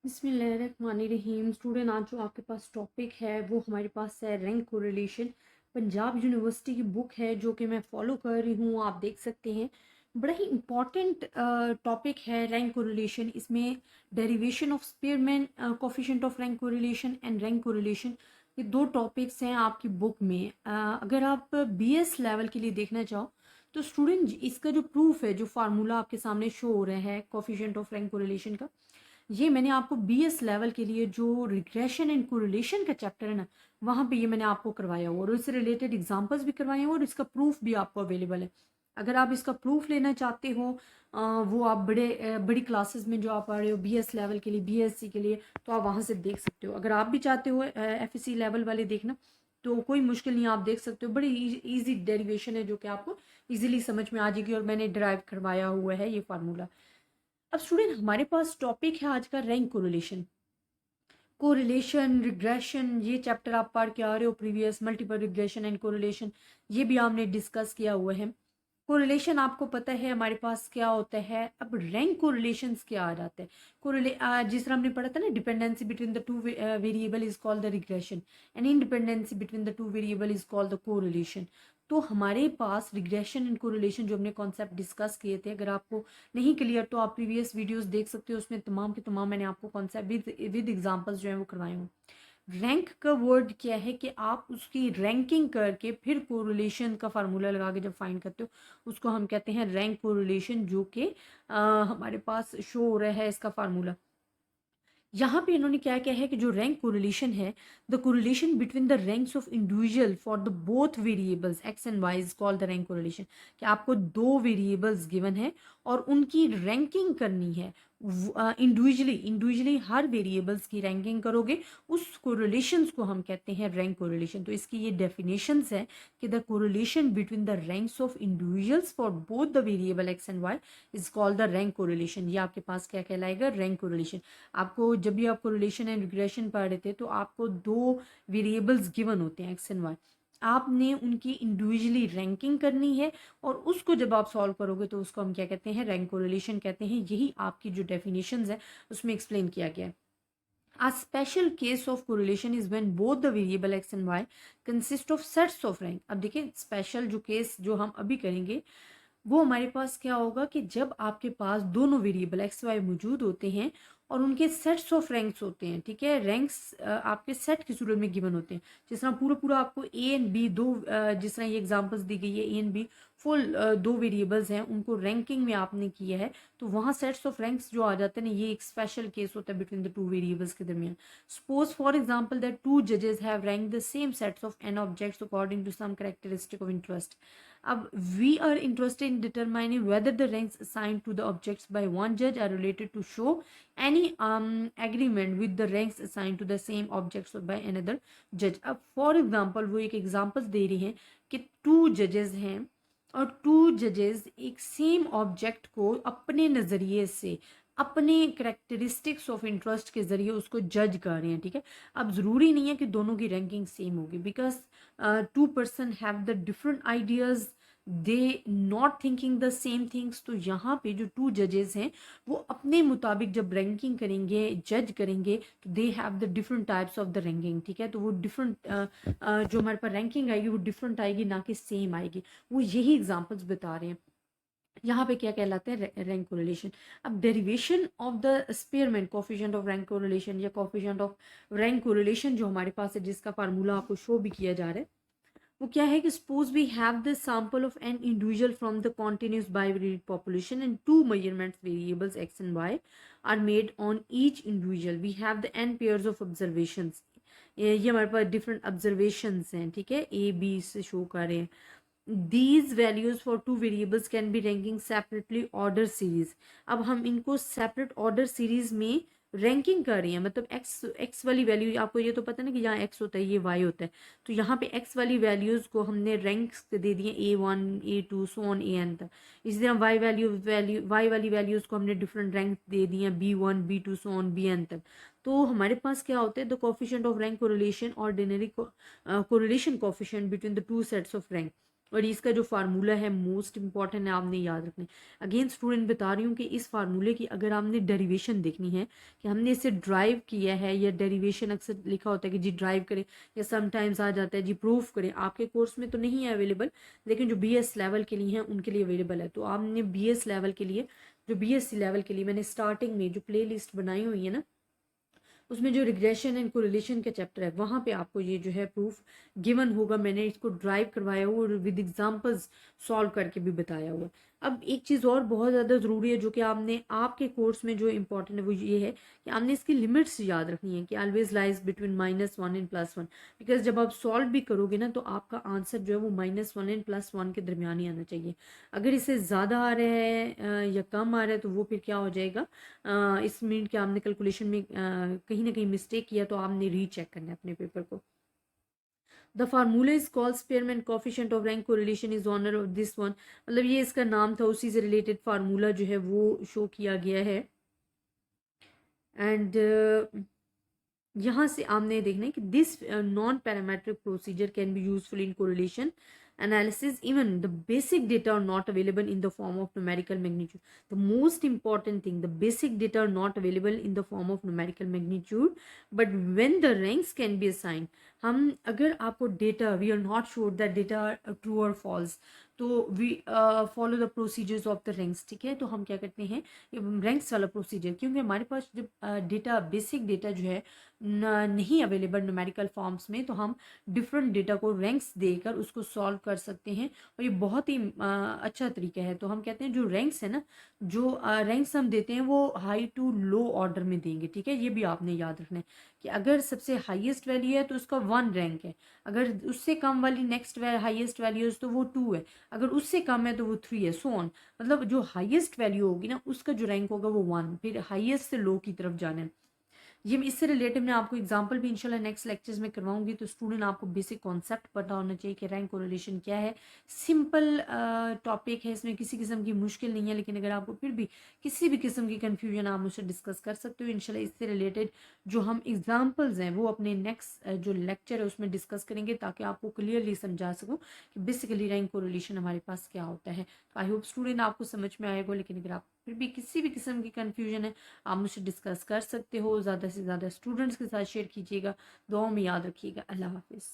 बिस्मिल्लाहिर्रहमानिर्रहीम। स्टूडेंट, आज जो आपके पास टॉपिक है वो हमारे पास है रैंक कोरिलेशन। पंजाब यूनिवर्सिटी की बुक है जो कि मैं फॉलो कर रही हूँ, आप देख सकते हैं। बड़ा ही इम्पॉर्टेंट टॉपिक है रैंक कोरिलेशन। इसमें derivation of Spearman coefficient of rank correlation and rank correlation, ये दो टॉपिक्स हैं आपकी बुक में। अगर आप बीएस लेवल के लिए देखना चाहो तो स्टूडेंट, इसका जो प्रूफ है, जो फार्मूला आपके सामने शो हो रहा है कोफिशिएंट ऑफ रैंक कोरिलेशन का, ये मैंने आपको बीएस लेवल के लिए जो रिग्रेशन एंड कोरिलेशन का चैप्टर है ना, वहाँ पे ये मैंने आपको करवाया हुआ और इससे रिलेटेड एग्जांपल्स भी करवाए हुए और इसका प्रूफ भी आपको अवेलेबल है। अगर आप इसका प्रूफ लेना चाहते हो, वो आप बड़ी क्लासेस में जो आप पढ़ रहे हो बीएस लेवल के लिए, बीएससी के लिए, तो आप वहाँ से देख सकते हो। अगर आप भी चाहते हो एफएससी लेवल वाले देखना, तो कोई मुश्किल नहीं, आप देख सकते हो। बड़ी इजी डेरिवेशन है जो कि आपको इजीली समझ में आ जाएगी और मैंने ड्राइव करवाया हुआ है ये फार्मूला। अब स्टूडेंट, हमारे पास टॉपिक है आज का रैंक कोरिलेशन। कोरिलेशन, रिग्रेशन, ये चैप्टर आप पढ़ के आ रहे हो previous, multiple regression and correlation, ये भी हमने डिस्कस किया हुआ है। कोरिलेशन आपको पता है हमारे पास क्या होता है। अब रैंक कोरिलेशंस क्या आ जाता है। जिस तरह हमने पढ़ा था ना, dependency between the two variable is called the regression and independency between the two variable is called the correlation. तो हमारे पास रिग्रेशन एंड कोरिलेशन जो हमने कॉन्सेप्ट डिस्कस किए थे, अगर आपको नहीं क्लियर तो आप प्रीवियस वीडियोस देख सकते हो, उसमें तमाम के तमाम मैंने आपको कॉन्सेप्ट विद एग्जांपल्स जो है वो करवाए हूँ। रैंक का वर्ड क्या है कि आप उसकी रैंकिंग करके फिर कोरिलेशन का फार्मूला लगा के जब फाइंड करते हो, उसको हम कहते हैं रैंक कोरिलेशन, जो कि हमारे पास शो हो रहा है इसका फार्मूला। यहाँ पे इन्होंने क्या क्या है कि जो रैंक कोरिलेशन है, the correlation between the ranks of individual for the both variables x and y is called the rank correlation. कि आपको दो वेरिएबल्स गिवन है और उनकी रैंकिंग करनी है। इंडिविजुअली इंडिविजुअली हर वेरिएबल्स की रैंकिंग करोगे, उस कोरिलेशंस को हम कहते हैं रैंक कोरिलेशन। तो इसकी ये डेफिनेशंस है कि the correlation between the ranks of individuals for both the variable x and y is called the rank correlation. ये आपके पास क्या कहलाएगा, रैंक कोरिलेशन। आपको जब भी आपको रिलेशन एंड रिग्रेशन पढ़ रहे थे तो आपको दो वेरिएबल्स गिवन होते हैं एक्स एंड वाई, आपने उनकी इंडिविजुअली रैंकिंग करनी है और उसको जब आप सॉल्व करोगे तो उसको हम क्या कहते हैं, रैंक कोरिलेशन कहते हैं। यही आपकी जो डेफिनेशंस है उसमें एक्सप्लेन किया गया है। A special case of correlation is when both the variable x and y consist of sets of rank। अब देखिए, स्पेशल जो केस जो हम अभी करेंगे वो हमारे पास क्या होगा कि जब आपके पास दोनों वेरिएबल एक्स वाई मौजूद होते हैं और उनके सेट्स ऑफ रैंक्स होते हैं। ठीक है, रैंक्स आपके सेट की सूरत में गिवन होते हैं। जिस तरह पूरा पूरा आपको ए एंड बी दो, जिस तरह ये एग्जांपल्स दी गई है, ए एंड बी फुल दो वेरिएबल्स हैं, उनको रैंकिंग में आपने किया है, तो वहाँ सेट्स ऑफ रैंक्स जो आ जाते हैं ना, ये एक स्पेशल केस होता है बिटवीन द टू वेरिएबल्स के दरमियान। Suppose for example that two जजेस have rank the same sets of N objects according to some characteristic of interest. अब we are interested in determining whether the ranks assigned to the objects by one judge are related to show any agreement with the ranks assigned to the same objects by another judge। अब for example वो एक examples दे रही हैं कि to जजेस हैं और to जजेस एक सेम ऑब्जेक्ट को अपने नज़रिए से, अपने करेक्टरिस्टिक्स ऑफ इंटरेस्ट के ज़रिए उसको जज कर रहे हैं। ठीक है, अब ज़रूरी नहीं है कि दोनों की रैंकिंग सेम होगी, because two person have the different ideas, they not thinking the same things. तो यहाँ पे जो टू जजेस हैं वो अपने मुताबिक जब रैंकिंग करेंगे, जज करेंगे, तो they have the different types of the ranking. ठीक है, तो वो डिफरेंट जो हमारे पास रैंकिंग आएगी वो डिफरेंट आएगी, ना कि सेम आएगी। वो यही एग्जाम्पल्स बता रहे हैं। यहाँ पे क्या कहलाते हैं, रैंक कोरिलेशन। अब derivation of the Spearman coefficient of rank correlation या कोफिशिएंट ऑफ रैंक कोरिलेशन जो हमारे पास है, जिसका फार्मूला आपको शो भी किया जा रहा है, वो क्या है कि suppose we have the sample of n individual from the continuous bivariate population and two measurements variables x and y are made on each individual. We have the n pairs of observations. ये हमारे पास different observations हैं। ठीक है, A B से show कर रहे हैं। These values for two variables can be ranking separately order series। अब हम इनको सेपरेट ऑर्डर सीरीज में रैंकिंग कर रहे हैं। मतलब एक्स वाली वैल्यू, आपको ये तो पता है ना कि यहाँ एक्स होता है, ये वाई होता है, तो यहाँ पे एक्स वाली वैल्यूज को हमने रैंक्स दे दिए A1 A2 so on AN तक। इसी तरह वाई वाली वैल्यूज को हमने डिफरेंट रैंक दे दिए B1 B2 so on BN तक। तो हमारे पास क्या होता है, the coefficient of rank correlation, ordinary correlation coefficient between the two sets of rank. और इसका जो फार्मूला है मोस्ट इंपॉर्टेंट है, आपने याद रखना है। अगेन स्टूडेंट बता रही हूँ कि इस फार्मूले की अगर आपने डेरिवेशन देखनी है कि हमने इसे ड्राइव किया है, या डेरिवेशन अक्सर लिखा होता है कि जी ड्राइव करें, या समटाइम्स आ जाता है जी प्रूफ करें, आपके कोर्स में तो नहीं है अवेलेबल, लेकिन जो BS लेवल के लिए हैं उनके लिए अवेलेबल है। तो आपने BS लेवल के लिए, जो BSc लेवल के लिए मैंने स्टार्टिंग में जो प्ले लिस्ट बनाई हुई है ना, उसमें जो रिग्रेशन एंड कोरिलेशन का चैप्टर है वहाँ पे आपको ये जो है प्रूफ गिवन होगा। मैंने इसको ड्राइव करवाया हुआ और विद एग्जांपल्स सॉल्व करके भी बताया हुआ। अब एक चीज़ और बहुत ज़्यादा ज़रूरी है जो कि आपने आपके कोर्स में जो इंपॉर्टेंट है वो ये है कि आपने इसकी लिमिट्स याद रखनी है कि always lies between -1 and +1। Because जब आप सॉल्व भी करोगे ना तो आपका आंसर जो है वो -1 एंड +1 के दरमियान ही आना चाहिए। अगर इससे ज़्यादा आ रहा है या कम आ रहा है तो वो फिर क्या हो जाएगा, इस मीन कि आपने कैलकुलेशन में कहीं ना कहीं मिस्टेक किया, तो आपने रीचेक करना है अपने पेपर को। The formula is called Spearman coefficient of rank correlation is honour of this one. मतलब ये इसका नाम था, उसी से रिलेटेड फार्मूला जो है वो शो किया गया है। एंड यहाँ से आपने देखना है कि this non parametric procedure can be useful in correlation analysis even the basic data are not available in the form of numerical magnitude. The most important thing, the basic data are not available in the form of numerical magnitude, but when the ranks can be assigned, हम अगर आपको data, we are not sure that data true और false, तो we follow the procedures of the ranks. ठीक है, तो हम क्या करते हैं रैंक्स वाला प्रोसीजर, क्योंकि हमारे पास जब डेटा, बेसिक डेटा जो है नहीं अवेलेबल न्यूमेरिकल फॉर्म्स में, तो हम डिफरेंट डेटा को रैंक्स देकर उसको सॉल्व कर सकते हैं, और ये बहुत ही अच्छा तरीका है। तो हम कहते हैं जो रैंक्स है ना, जो रैंक्स हम देते हैं वो हाई टू लो ऑर्डर में देंगे। ठीक है, ये भी आपने याद रखना है कि अगर सबसे हाईएस्ट वैल्यू है तो उसका 1 रैंक है, अगर उससे कम वाली नेक्स्ट हाईएस्ट वैल्यू है तो वो 2 है, अगर उससे कम है तो वो 3 है, सो ऑन। मतलब जो हाईएस्ट वैल्यू होगी ना उसका जो रैंक होगा वो 1, फिर हाईएस्ट से लो की तरफ जाना है। ये इससे रिलेटेड मैं आपको एग्जांपल भी इंशाल्लाह नेक्स्ट लेक्चर्स में करवाऊंगी, तो स्टूडेंट आपको बेसिक कॉन्सेप्ट पता होना चाहिए कि रैंक कोरिलेशन क्या है। सिंपल टॉपिक है, इसमें किसी किस्म की मुश्किल नहीं है, लेकिन अगर आपको फिर भी किसी भी किस्म की कन्फ्यूजन आप मुझसे डिस्कस कर सकते हो इंशाल्लाह। इससे रिलेटेड जो हम एग्जाम्पल्स हैं वो अपने नेक्स्ट जो लेक्चर है उसमें डिस्कस करेंगे, ताकि आपको क्लियरली समझा सकूँ कि बेसिकली रैंक कोरिलेशन हमारे पास क्या होता है। तो आई होप स्टूडेंट आपको समझ में आएगा, लेकिन अगर आप फिर भी किसी भी किस्म की कन्फ्यूजन है आप मुझसे डिस्कस कर सकते हो। ज़्यादा से ज़्यादा स्टूडेंट्स के साथ शेयर कीजिएगा। दुआओं में याद रखिएगा। अल्लाह हाफिज़।